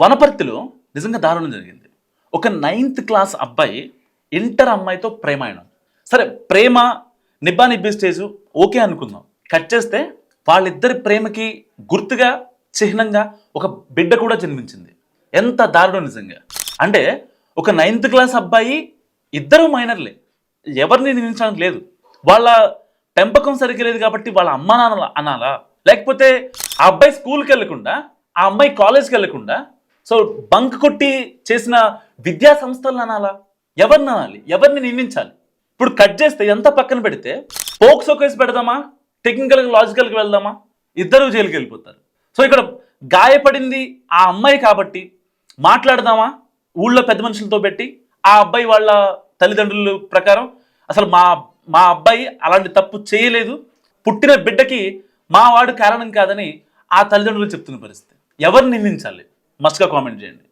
వనపర్తిలో నిజంగా దారుణం జరిగింది. ఒక 9th క్లాస్ అబ్బాయి ఇంటర్ అమ్మాయితో ప్రేమాయణం. సరే ప్రేమ నిబ్బా నిబ్బి స్టేజు ఓకే అనుకుందాం. కట్ చేస్తే వాళ్ళిద్దరి ప్రేమకి గుర్తుగా చిహ్నంగా ఒక బిడ్డ కూడా జన్మించింది. ఎంత దారుణం నిజంగా. అంటే ఒక 9th క్లాస్ అబ్బాయి, ఇద్దరు మైనర్లే, ఎవరిని నిందించడానికి లేదు. వాళ్ళ పెంపకం సరిగ్గా లేదు కాబట్టి వాళ్ళ అమ్మా నాన్నలు అనాలా, లేకపోతే ఆ అబ్బాయి స్కూల్కి వెళ్ళకుండా ఆ అమ్మాయి కాలేజ్కి వెళ్ళకుండా సో బంక్ కొట్టి చేసిన విద్యా సంస్థలను అనాలా? ఎవరిని అనాలి? ఎవరిని నిందించాలి? ఇప్పుడు కట్ చేస్తే ఎంత పక్కన పెడితే పోక్సో కేసు పెడదామా, టెక్నికల్గా లాజికల్గా వెళ్దామా? ఇద్దరు జైలుకి వెళ్ళిపోతారు. సో ఇక్కడ గాయపడింది ఆ అమ్మాయి కాబట్టి మాట్లాడదామా ఊళ్ళో పెద్ద మనుషులతో పెట్టి, ఆ అబ్బాయి వాళ్ళ తల్లిదండ్రుల ప్రకారం అసలు మా అబ్బాయి అలాంటి తప్పు చేయలేదు, పుట్టిన బిడ్డకి మా వాడు కారణం కాదని ఆ తల్లిదండ్రులు చెప్తున్న పరిస్థితి. ఎవరిని నిందించాలి? మస్ట్గా కామెంట్ చేయండి.